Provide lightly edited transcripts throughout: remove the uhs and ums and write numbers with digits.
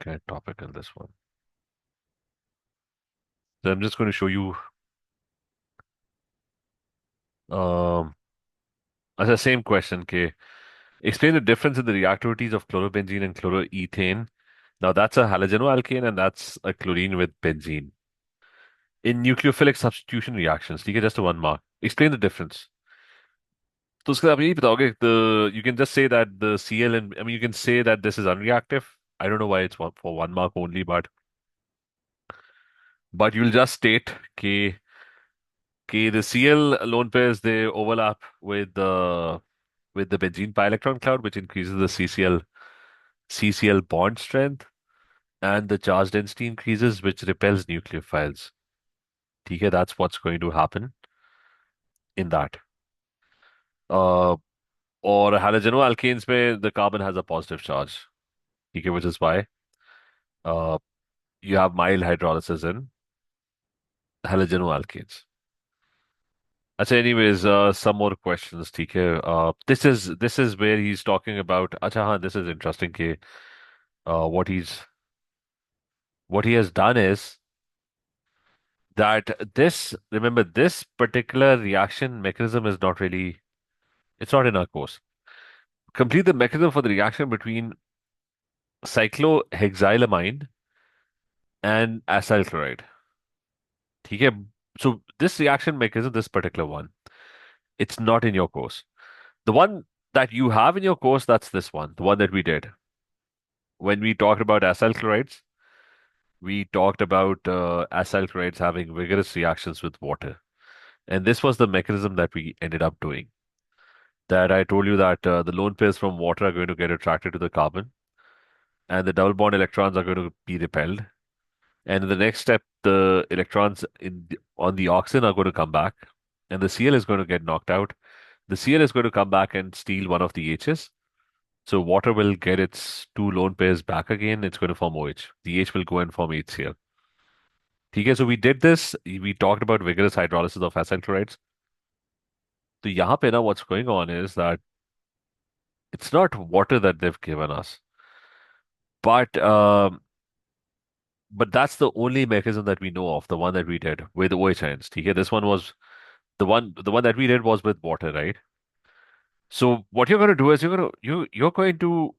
get topic in this one. So I'm just going to show you um the same question. Okay, explain the difference in the reactivities of chlorobenzene and chloroethane. Now that's a halogenoalkane and that's a chlorine with benzene. In nucleophilic substitution reactions, ठीक है, just a 1 mark. Explain the difference. तो उसका आप यही बताओगे the you can just say that the Cl and I mean you can say that this is unreactive. I don't know why it's for 1 mark only, but you'll just state the Cl lone pairs they overlap with the benzene pi electron cloud, which increases the CCl bond strength, and the charge density increases, which repels nucleophiles. Okay, that's what's going to happen in that. Uh, or halogenoalkanes में the carbon has a positive charge. Okay, which is why uh, you have mild hydrolysis in halogenoalkanes. अच्छा, anyways, some more questions. ठीक है. This is where he's talking about. अच्छा, हाँ, this is interesting. कि what he has done is that this remember this particular reaction mechanism is not really it's not in our course. Complete the mechanism for the reaction between cyclohexylamine and acyl chloride. ठीक है. So this reaction mechanism, this particular one, it's not in your course. The one that you have in your course, that's this one, the one that we did. When we talked about acyl chlorides, we talked about acyl chlorides having vigorous reactions with water. And this was the mechanism that we ended up doing. That I told you that the lone pairs from water are going to get attracted to the carbon, and the double bond electrons are going to be repelled. And in the next step, the electrons on the oxygen are going to come back, and the Cl is going to get knocked out. The Cl is going to come back and steal one of the H's. So water will get its two lone pairs back again. It's going to form OH. The H will go and form HCl. ठीक है, so we did this. We talked about vigorous hydrolysis of acyl chlorides. So यहाँ पे ना what's going on is that it's not water that they've given us, but that's the only mechanism that we know of, the one that we did with OH ions. ठीक है, this one was the one that we did was with water, right? So what you're going to do is you're going to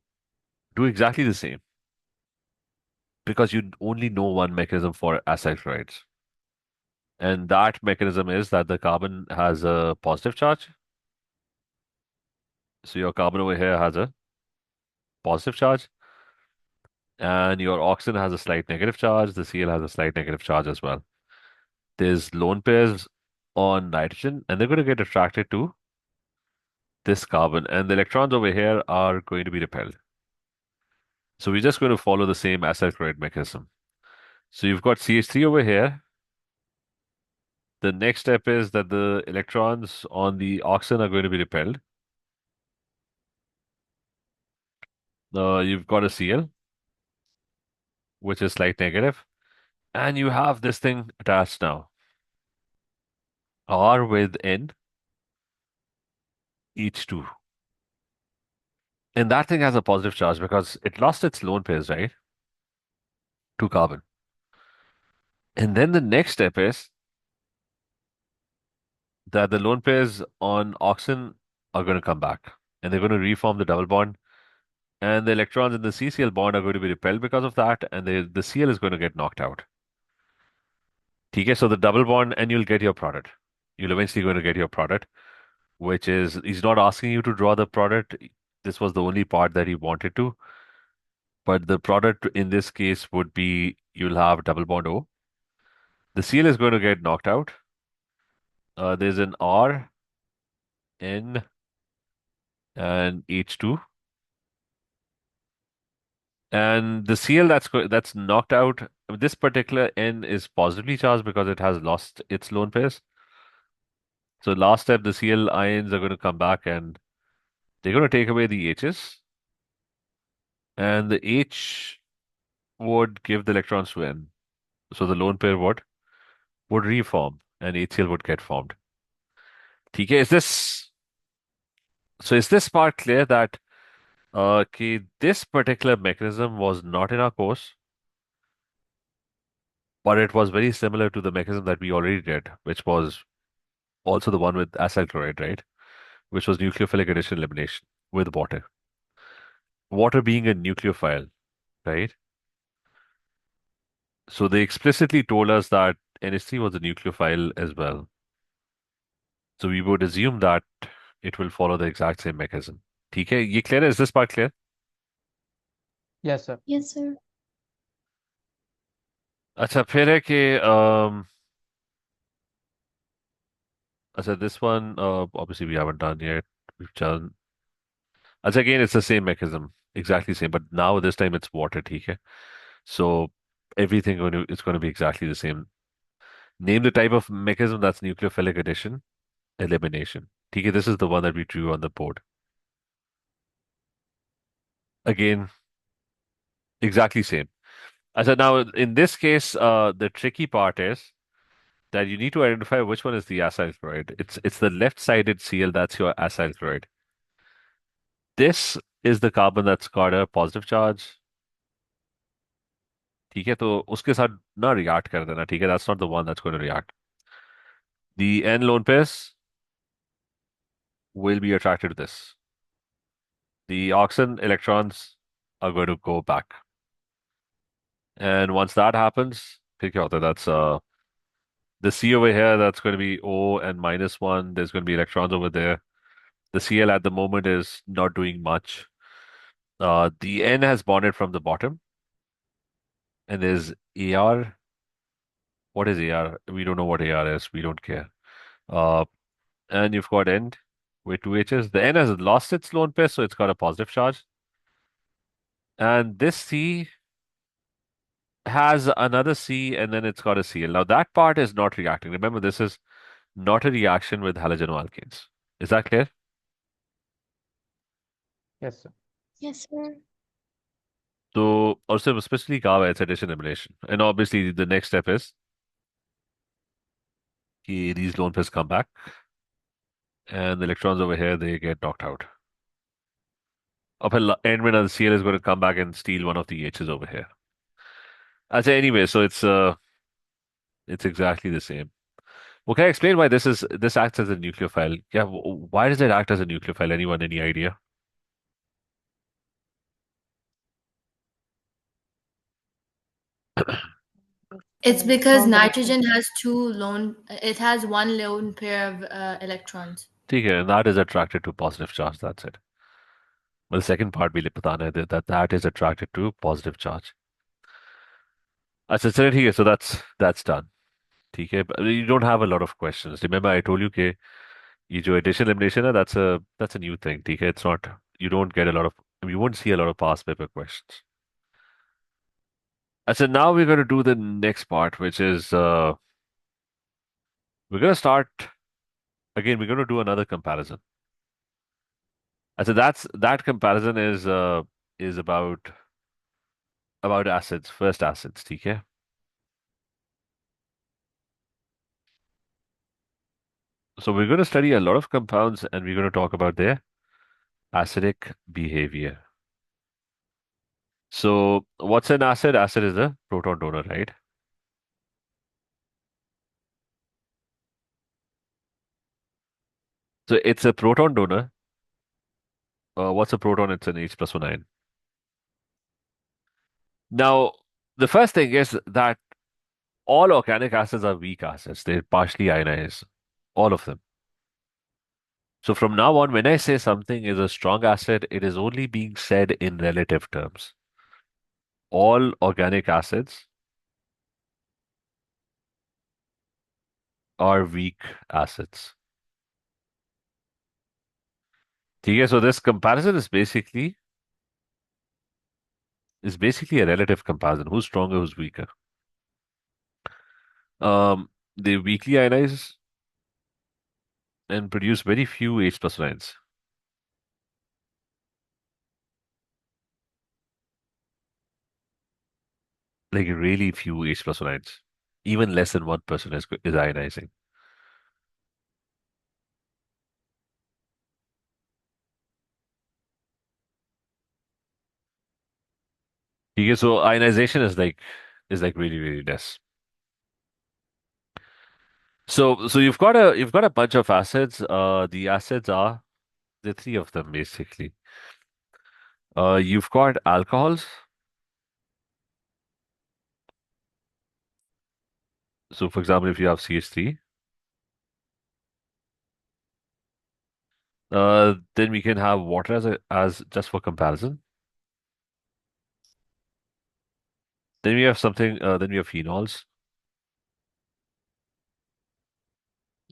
do exactly the same because you only know one mechanism for acyl chlorides. And that mechanism is that the carbon has a positive charge. So your carbon over here has a positive charge, and your oxygen has a slight negative charge. The Cl has a slight negative charge as well. There's lone pairs on nitrogen, and they're going to get attracted to this carbon, and the electrons over here are going to be repelled. So we're just going to follow the same acyl chloride mechanism. So you've got CH3 over here. The next step is that the electrons on the oxygen are going to be repelled. You've got a Cl, which is slight negative, and you have this thing attached now. R with N, H2. And that thing has a positive charge because it lost its lone pairs, right? To carbon. And then the next step is that the lone pairs on oxygen are going to come back and they're going to reform the double bond. And the electrons in the CCl bond are going to be repelled because of that, and the Cl is going to get knocked out. Okay, so the double bond, and you'll get your product. You'll eventually going to get your product, which is he's not asking you to draw the product. This was the only part that he wanted to. But the product in this case would be you'll have double bond O. The Cl is going to get knocked out. There's an R, N, and H2. And the Cl that's knocked out, this particular N is positively charged because it has lost its lone pairs. So last step, the Cl ions are going to come back and they're going to take away the H's. And the H would give the electrons to N. So the lone pair would reform and HCl would get formed. ठीक है, is this part clear that This particular mechanism was not in our course, but it was very similar to the mechanism that we already did, which was also the one with acyl chloride, right? Which was nucleophilic addition elimination with water. Water being a nucleophile, right? So they explicitly told us that NH3 was a nucleophile as well. So we would assume that it will follow the exact same mechanism. ठीक है ये clear है? Is this part clear? Yes, sir. Yes, sir. अच्छा फिर है कि अच्छा this one obviously we haven't done yet. We've done अच्छा again it's the same mechanism, exactly same, but now this time it's water, ठीक है? So everything is going to be exactly the same. Name the type of mechanism that's nucleophilic addition elimination. ठीक है? This is the one that we drew on the board. Again, exactly same. So now in this case, the tricky part is that you need to identify which one is the acyl chloride. It's the left-sided Cl that's your acyl chloride. This is the carbon that's got a positive charge. ठीक है तो उसके साथ ना react कर देना ठीक है that's not the one that's going to react. The N lone pairs will be attracted to this. The oxygen electrons are going to go back. And once that happens, फिर क्या होता है? That's the C over here, that's going to be O and -1. There's going to be electrons over there. The Cl at the moment is not doing much. The N has bonded from the bottom, and there's Ar. What is Ar? We don't know what Ar is. We don't care. Uh, and you've got N with two H's. The N has lost its lone pair, so it's got a positive charge. And this C has another C, and then it's got a Cl. Now that part is not reacting. Remember, this is not a reaction with halogenoalkanes. Is that clear? Yes, sir. Yes, sir. So, also especially kava, it's addition elimination. And obviously, the next step is these lone pairs come back, and the electrons over here they get knocked out. Up at end when the Cl is going to come back and steal one of the H's over here. I say anyway, so it's exactly the same. Well, can I explain why this acts as a nucleophile? Yeah, why does it act as a nucleophile? Anyone, any idea? It's because Strong nitrogen connection. has it has one lone pair of electrons. ठीक है, and that is attracted to positive charge. That's it. Well, the second part भी बताना है that is attracted to positive charge. अच्छा चलिए ठीक है, so that's done. ठीक है, but you don't have a lot of questions. Remember, I told you कि ये जो addition elimination है, that's a new thing. ठीक है, it's not you don't get a lot of you won't see a lot of past paper questions. So now we're going to do the next part, which is we're going to start again. We're going to do another comparison. So that comparison is about acids, first acids. ठीक है. So we're going to study a lot of compounds, and we're going to talk about their acidic behavior. So what's an acid? Acid is a proton donor, right? So it's a proton donor. What's a proton? It's an H+1 ion. Now, the first thing is that all organic acids are weak acids. They're partially ionized, all of them. So from now on, when I say something is a strong acid, it is only being said in relative terms. All organic acids are weak acids. ठीक है, so this comparison is basically a relative comparison. Who's stronger, who's weaker? They weakly ionize and produce very few H+ ions. Like really few H+ ions. Even less than 1% is ionizing. ठीक है, so ionization is like really, really less. So you've got a bunch of acids. The acids are the three of them basically. You've got alcohols. So for example, if you have CH3, then we can have water as just for comparison. Then we have something. Then we have phenols.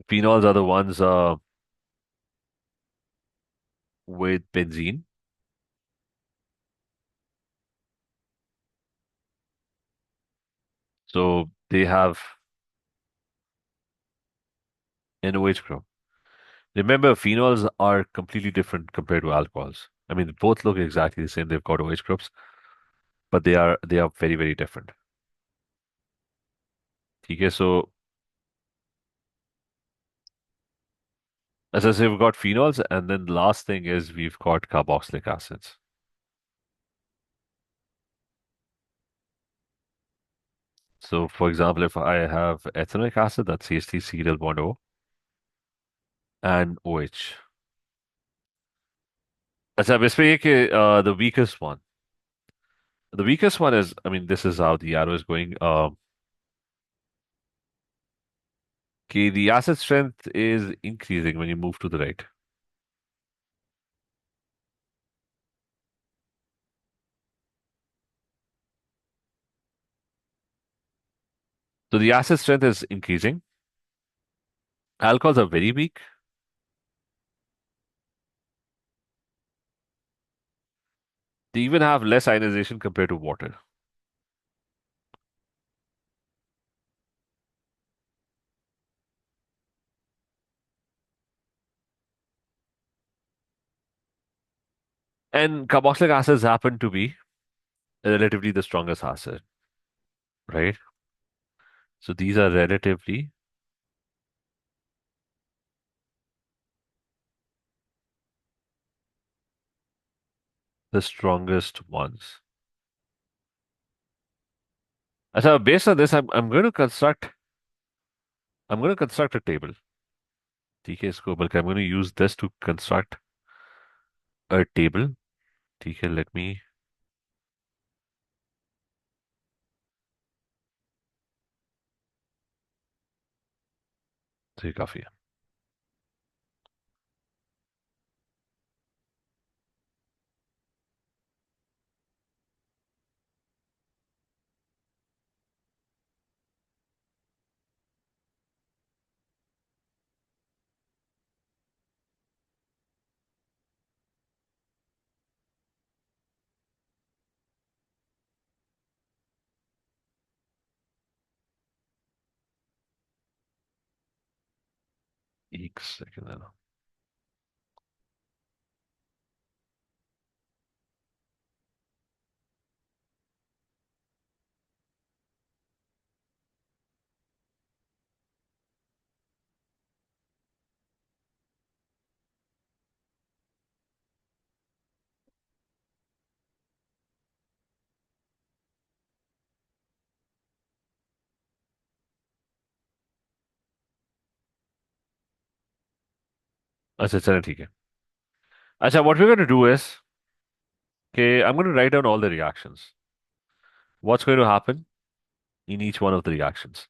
Phenols are the ones with benzene. So they have NOH group. Remember, phenols are completely different compared to alcohols. I mean, both look exactly the same. They've got OH groups, but they are very, very different. Okay, so as I say, we've got phenols, and then the last thing is we've got carboxylic acids. So, for example, if I have ethanoic acid, that's CH3 double bond O and OH. अच्छा अब इसमें ये कि the weakest one is, I mean, this is how the arrow is going. The acid strength is increasing when you move to the right. So the acid strength is increasing. Alcohols are very weak. They even have less ionization compared to water. And carboxylic acids happen to be relatively the strongest acid, right? So these are relatively the strongest ones. So based on this, I'm going to construct a table. ठीक है इसको बल्कि I'm going to use this to construct a table. ठीक है, let me. तो ये काफी है. एक सेकंड है ना. अच्छा चलो ठीक है. अच्छा, what we're going to do is, okay, I'm going to write down all the reactions. What's going to happen in each one of the reactions.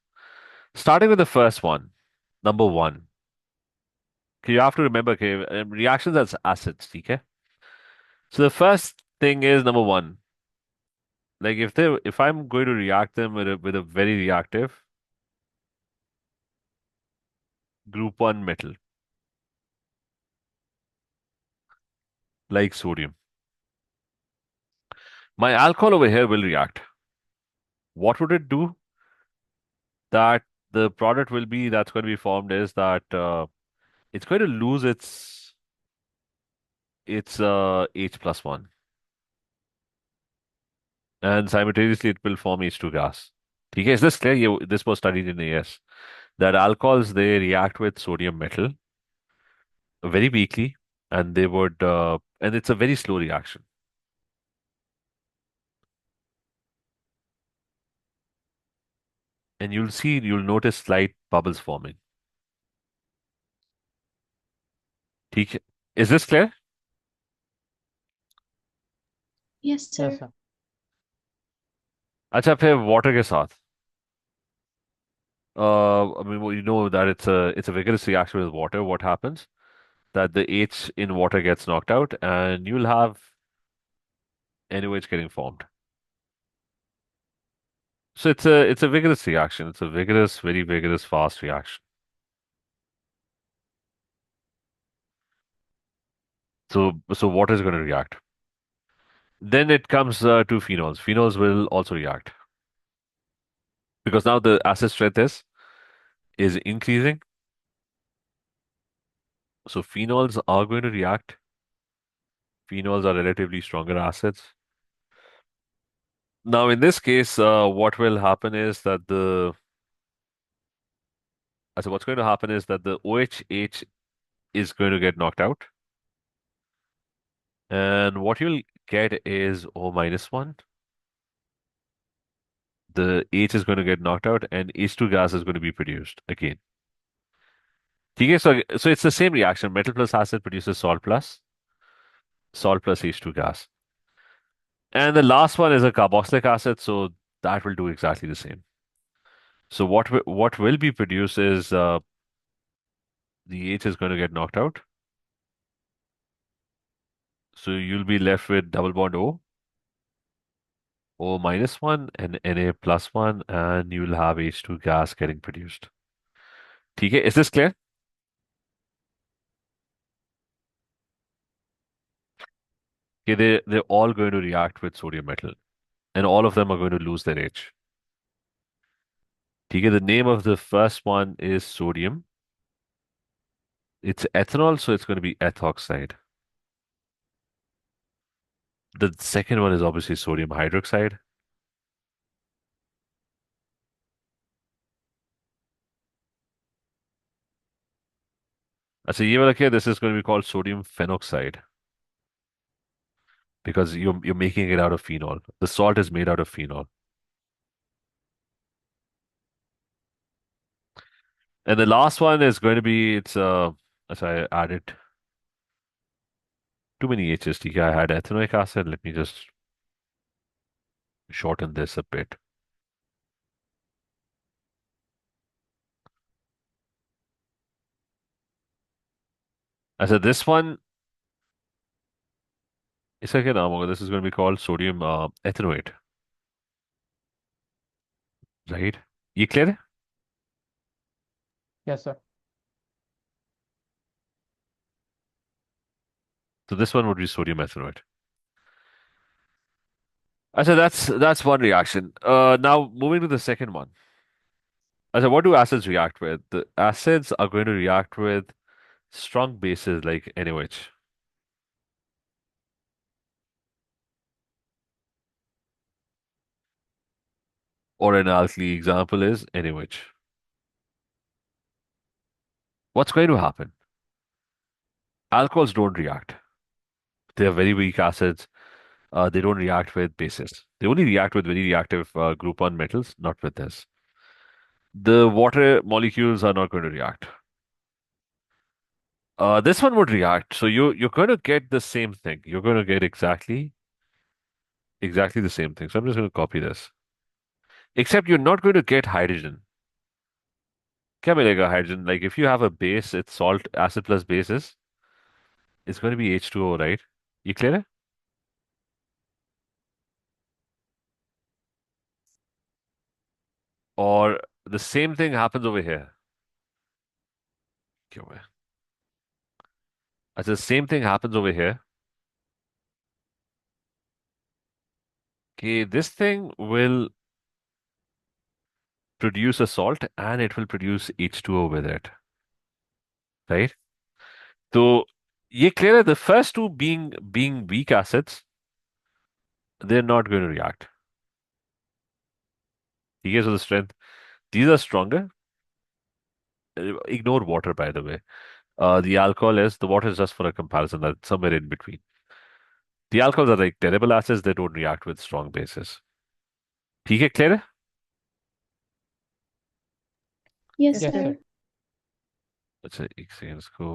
Starting with the first one, number one. Okay, you have to remember, okay, reactions as acids, okay? So the first thing is number one. Like if I'm going to react them with a very reactive group one metal, like sodium, my alcohol over here will react. What would it do? That the product will be that's going to be formed is that it's going to lose its H plus one, and simultaneously it will form H2 gas. Okay, is this clear? This was studied in AS that alcohols they react with sodium metal very weakly, and they would and it's a very slow reaction. and you'll notice slight bubbles forming. ठीक है? Is this clear? Yes, Yes, sir. sir. अच्छा, फिर water के साथ I mean, well, you know that it's a vigorous reaction with water. What happens? That the H in water gets knocked out, and you'll have NaOH getting formed. So it's a vigorous reaction. It's a vigorous, very vigorous, fast reaction. So water is going to react. Then it comes to phenols. Phenols will also react because now the acid strength is increasing. So phenols are going to react. Phenols are relatively stronger acids. Now, in this case, what will happen is that what's going to happen is that the OH is going to get knocked out, and what you'll get is O minus one. The H is going to get knocked out, and H2 gas is going to be produced again. Okay, so it's the same reaction. Metal plus acid produces salt plus H2 gas. And the last one is a carboxylic acid, so that will do exactly the same. So what will be produced is the H is going to get knocked out. So you'll be left with double bond O minus one, and Na plus one, and you'll have H2 gas getting produced. Okay, is this clear? Okay, they're all going to react with sodium metal, and all of them are going to lose their H. Okay, the name of the first one is sodium. It's ethanol, so it's going to be ethoxide. The second one is obviously sodium hydroxide. So ये वाला क्या, this is going to be called sodium phenoxide because you're making it out of phenol. The salt is made out of phenol. And the last one is going to be as I added too many H's. ठीक है, I had ethanoic acid. Let me just shorten this a bit. I said this one, इसका क्या नाम होगा? This is going to be called sodium ethanoate, right? ये clear है? Yes, sir. So this one would be sodium ethanoate. I said that's one reaction. Now moving to the second one. I said, what do acids react with? The acids are going to react with strong bases like NaOH. Or an alkali example is NaOH. What's going to happen? Alcohols don't react. They are very weak acids. They don't react with bases. They only react with very reactive group 1 metals, not with this. The water molecules are not going to react. This one would react. So you're going to get the same thing. You're going to get exactly the same thing. So I'm just going to copy this. Except you're not going to get hydrogen. क्या मिलेगा hydrogen? Like if you have a base, it's salt, acid plus bases. It's going to be H2O, right? You clear है? Or the same thing happens over here. क्यों है? The same thing happens over here. Okay, this thing will produce a salt and it will produce H2O with it, right? So ये clear है? The first two being weak acids, they're not going to react. ठीक है, so the strength, these are stronger. Ignore water, by the way. The water is just for a comparison, that's somewhere in between. The alcohols are like terrible acids, they don't react with strong bases. ठीक है, clear है? Yes, Yes, sir. sir. अच्छा एक second इसको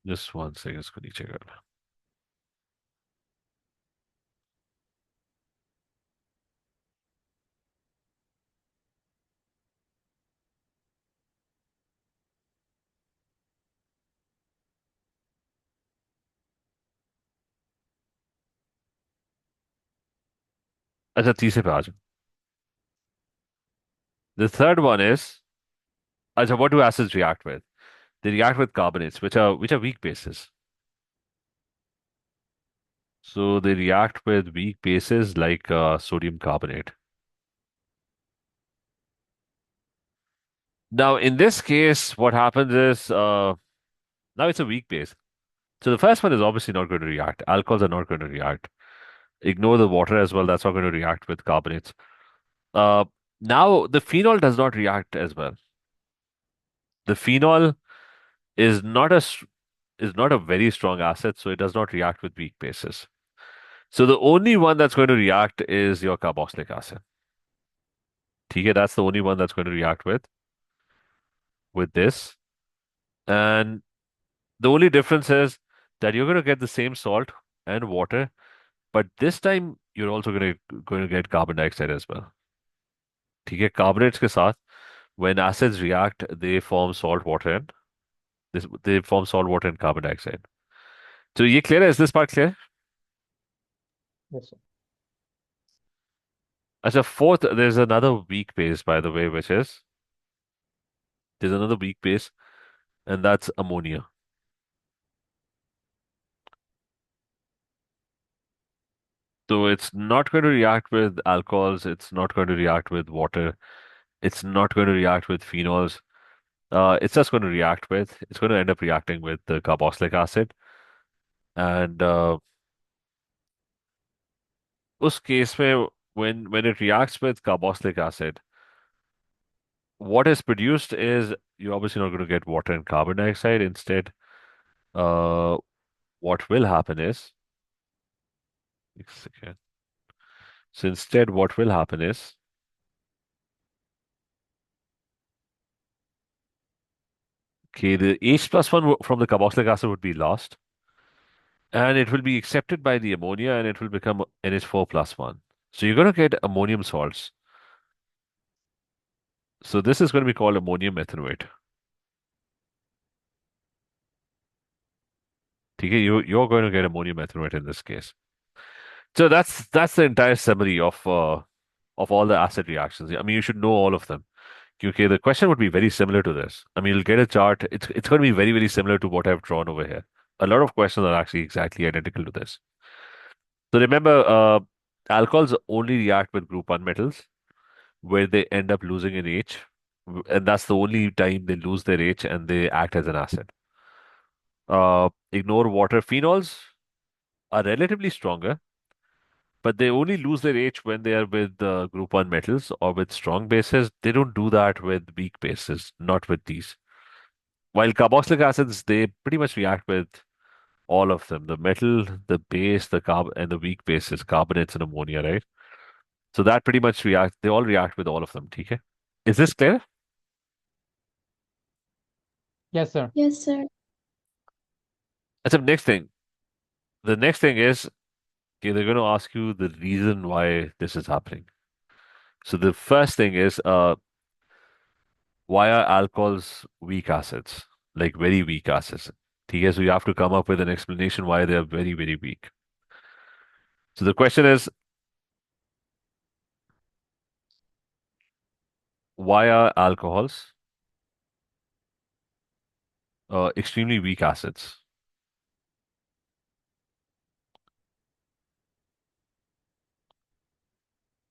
just one second इसको नीचे करना अच्छा तीसरे पे आ जाओ the third one is अच्छा what do acids react with they react with carbonates which are weak bases so they react with weak bases like sodium carbonate. Now, in this case, what happens is now it's a weak base. So the first one is obviously not going to react. Alcohols are not going to react. Ignore the water as well. That's not going to react with carbonates. Uh, Now the phenol does not react as well. The phenol is not is not a very strong acid, so it does not react with weak bases. So the only one that's going to react is your carboxylic acid. Okay, that's the only one that's going to react with this. And the only difference is that you're going to get the same salt and water, but this time you're also going to get carbon dioxide as well. ठीक है carbonates के साथ when acids react they form salt water and they form salt water and carbon dioxide. So ये clear है? Is this part clear? Yes, sir. अच्छा fourth there's another weak base by the way which is there's another weak base and that's ammonia. So it's not going to react with alcohols, it's not going to react with water, it's not going to react with phenols. It's just going to it's going to end up reacting with the carboxylic acid. And उस case में when it reacts with carboxylic acid, what is produced is you're obviously not going to get water and carbon dioxide. Instead, uh, what will happen is, okay, so instead, what will happen is, okay, the H plus one from the carboxylic acid would be lost, and it will be accepted by the ammonia, and it will become NH4 plus one. So you're going to get ammonium salts. So this is going to be called ammonium methanoate. ठीक है, you're going to get ammonium methanoate in this case. So that's the entire summary of all the acid reactions. I mean, you should know all of them. Okay, the question would be very similar to this. I mean, you'll get a chart. It's going to be very, very similar to what I've drawn over here. A lot of questions are actually exactly identical to this. So remember, alcohols only react with group 1 metals where they end up losing an H, and that's the only time they lose their H and they act as an acid. Ignore water. Phenols are relatively stronger, but they only lose their H when they are with group 1 metals or with strong bases. They don't do that with weak bases, not with these. While carboxylic acids, they pretty much react with all of them, the metal, the base, the carb, and the weak bases, carbonates and ammonia, right? So that pretty much they all react with all of them, okay? Is this clear? Yes, sir. Yes, sir. That's the next thing. The next thing is, okay, they're going to ask you the reason why this is happening. So the first thing is, why are alcohols weak acids? Like very weak acids. Okay, so you have to come up with an explanation why they are very, very weak. So the question is, why are alcohols extremely weak acids?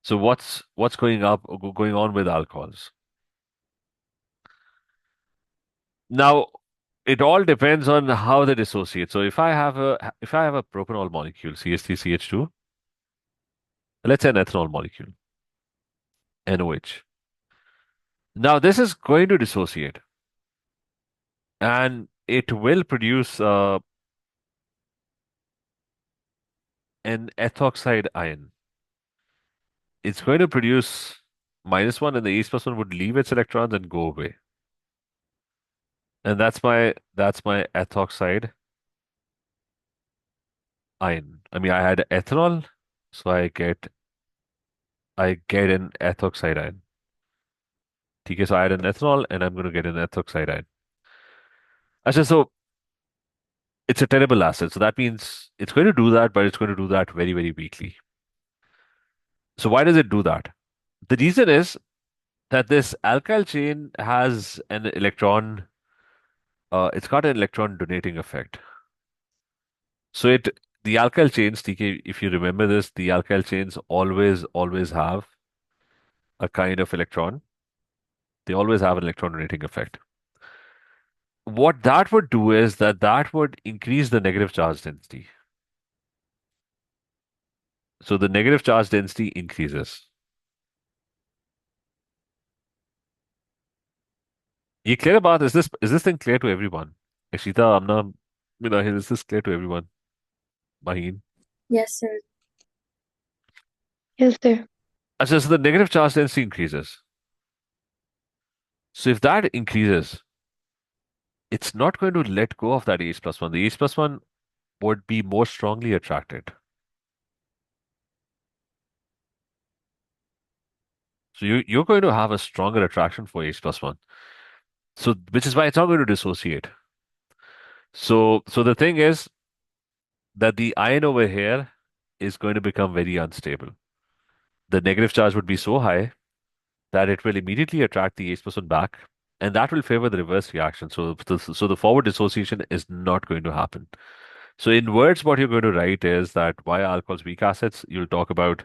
So what's going on with alcohols? Now, it all depends on how they dissociate. So if I have a propanol molecule, CH3CH2, let's say an ethanol molecule, NOH. Now this is going to dissociate. And it will produce an ethoxide ion. It's going to produce -1, and the H+1 would leave its electrons and go away. And that's my ethoxide ion. I mean, I had ethanol, so I get an ethoxide ion. Okay, so I had an ethanol, and I'm going to get an ethoxide ion. Actually, so it's a terrible acid. So that means it's going to do that, but it's going to do that very, very weakly. So why does it do that? The reason is that this alkyl chain has an electron, it's got an electron donating effect. So the alkyl chains, TK, if you remember this, the alkyl chains always have a kind of electron. They always have an electron donating effect. What that would do is that would increase the negative charge density. So the negative charge density increases. ये clear बात? Is this thing clear to everyone? Akshita, Amna, is this clear to everyone? Maheen. Yes, sir. Yes, sir. So the negative charge density increases. So if that increases, it's not going to let go of that H+1. The H+1 would be more strongly attracted. So you're going to have a stronger attraction for H+1. So which is why it's not going to dissociate. So the thing is that the ion over here is going to become very unstable. The negative charge would be so high that it will immediately attract the H+1 back, and that will favor the reverse reaction. So the forward dissociation is not going to happen. So in words, what you're going to write is that why are alcohols weak acids? You'll talk about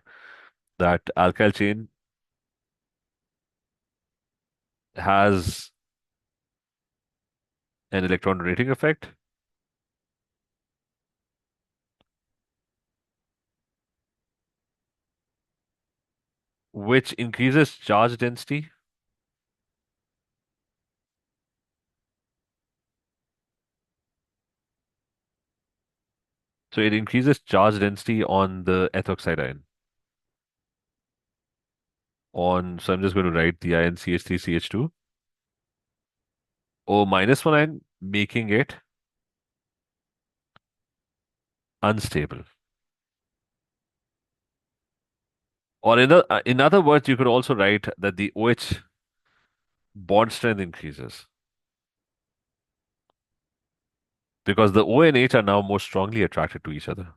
that alkyl chain has an electron donating effect, which increases charge density. So it increases charge density on the ethoxide ion. So I'm just going to write the ion CH3CH2 O -1 ion, making it unstable. Or in other words, you could also write that the OH bond strength increases because the O and H are now more strongly attracted to each other.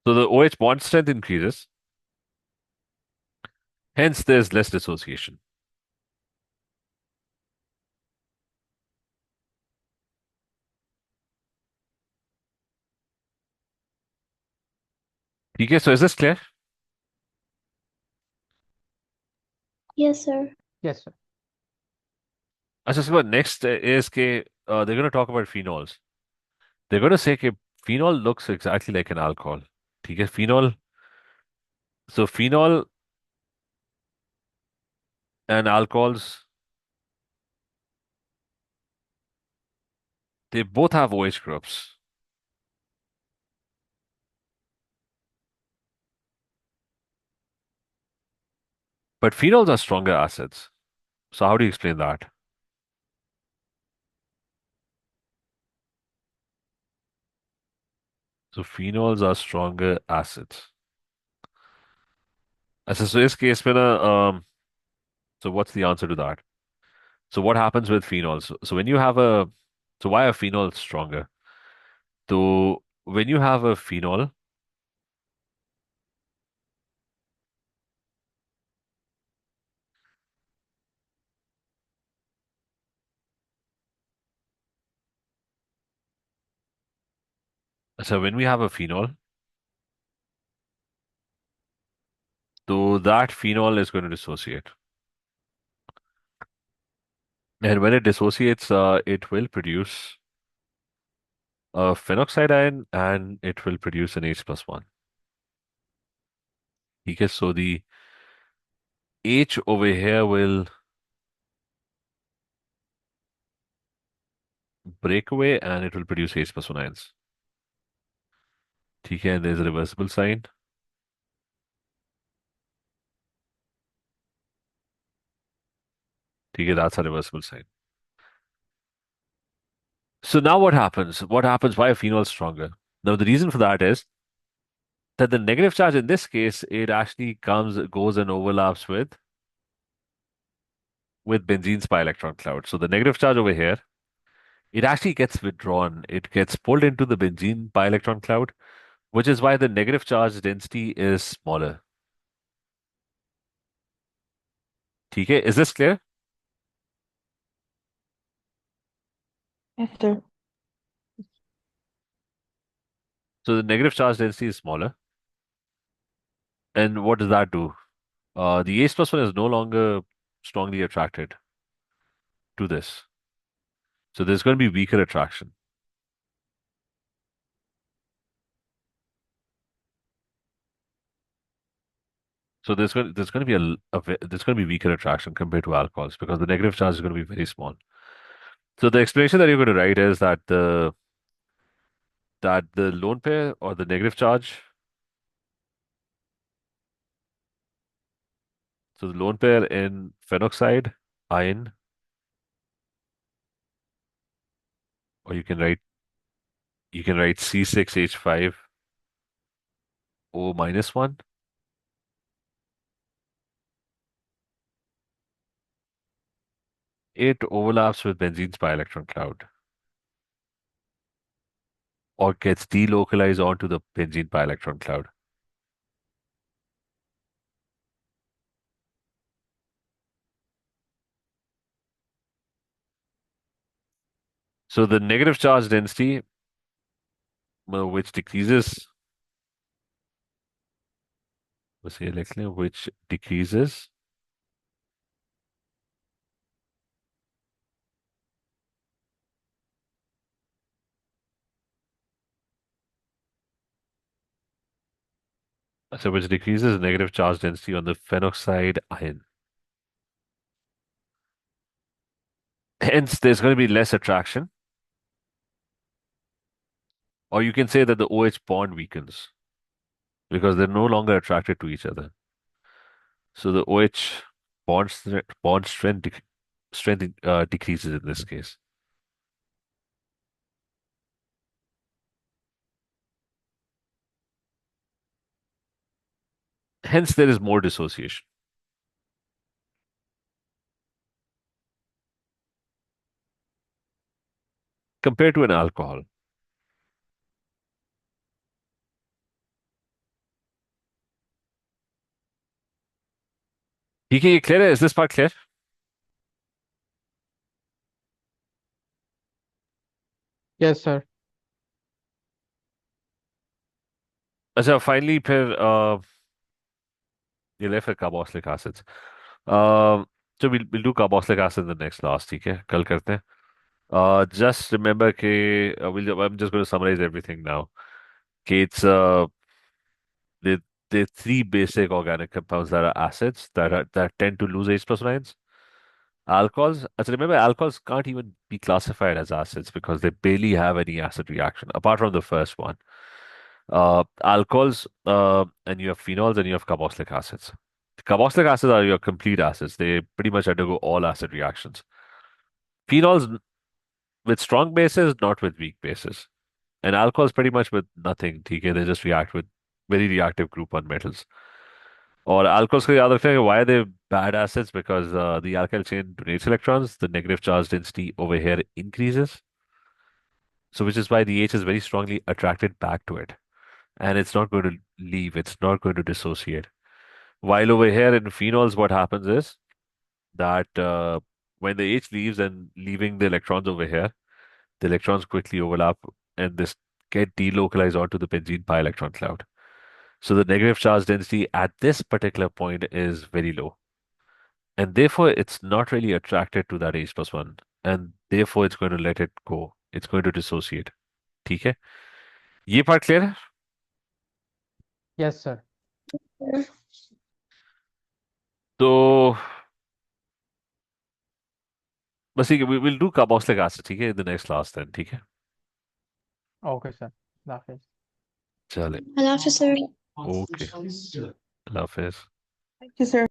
So the OH bond strength increases, hence there's less dissociation. Okay, so is this clear? Yes, sir. Yes, sir. So next is they're going to talk about phenols. They're going to say that phenol looks exactly like an alcohol. Okay, phenol and alcohols, they both have OH groups. But phenols are stronger acids. So how do you explain that? So phenols are stronger acids. So इस case में so what's the answer to that? So what happens with phenols? So when you have so why are phenols stronger? So when you have a phenol, so when we have a phenol, so that phenol is going to dissociate. And when it dissociates, it will produce a phenoxide ion and it will produce an H+1. ठीक है, so the H over here will break away and it will produce H plus 1 ions. ठीक है, and there's a reversible sign. ठीक है, that's a reversible sign. So now what happens? What happens? Why are phenols stronger? Now the reason for that is that the negative charge in this case, it actually goes and overlaps with benzene's pi electron cloud. So the negative charge over here, it actually gets withdrawn. It gets pulled into the benzene pi electron cloud, which is why the negative charge density is smaller. ठीक है, is this clear? Yes, sir. So the negative charge density is smaller. And what does that do? The H plus 1 is no longer strongly attracted to this. So there's going to be weaker attraction. So there's going to be there's going to be weaker attraction compared to alcohols because the negative charge is going to be very small. So the explanation that you're going to write is that the lone pair or the negative charge. So the lone pair in phenoxide ion, or you can write C6H5O minus 1. It overlaps with benzene's pi electron cloud or gets delocalized onto the benzene pi electron cloud. So the negative charge density, which decreases, which decreases which decreases negative charge density on the phenoxide ion. Hence, there's going to be less attraction, or you can say that the OH bond weakens because they're no longer attracted to each other. So the OH bond strength decreases in this case. Hence, there is more dissociation. Compared to an alcohol. ठीक है, ये clear है? Is this part clear? Yes, sir. अच्छा, finally फिर ये ले फिर carboxylic acids. So we'll do carboxylic acid in the next class, ठीक है? कल करते हैं. Just remember कि I'm just going to summarize everything now. कि it's the the three basic organic compounds that are acids that tend to lose H plus ions. Alcohols, so remember, alcohols can't even be classified as acids because they barely have any acid reaction apart from the first one. Alcohols, and you have phenols and you have carboxylic acids. Carboxylic acids are your complete acids. They pretty much undergo all acid reactions. Phenols with strong bases, not with weak bases. And alcohols pretty much with nothing. Okay, they just react with very reactive group 1 metals. और alcohols का याद रखना है why are they bad acids? Because the alkyl chain donates electrons, the negative charge density over here increases. So which is why the H is very strongly attracted back to it. And it's not going to leave, it's not going to dissociate. While over here in phenols, what happens is that when the H leaves and leaving the electrons over here, the electrons quickly overlap and this get delocalized onto the benzene pi electron cloud. So the negative charge density at this particular point is very low. And therefore, it's not really attracted to that H plus 1. And therefore, it's going to let it go. It's going to dissociate. ठीक है? ये part clear है? Yes, sir. Sir. तो बस ठीक है, will do carboxylic acid, ठीक है, in the next class then, ठीक है। ओके सर, हाफिज। चले, Allah Officer. ओके, अल्लाह हाफिज। Thank you, sir.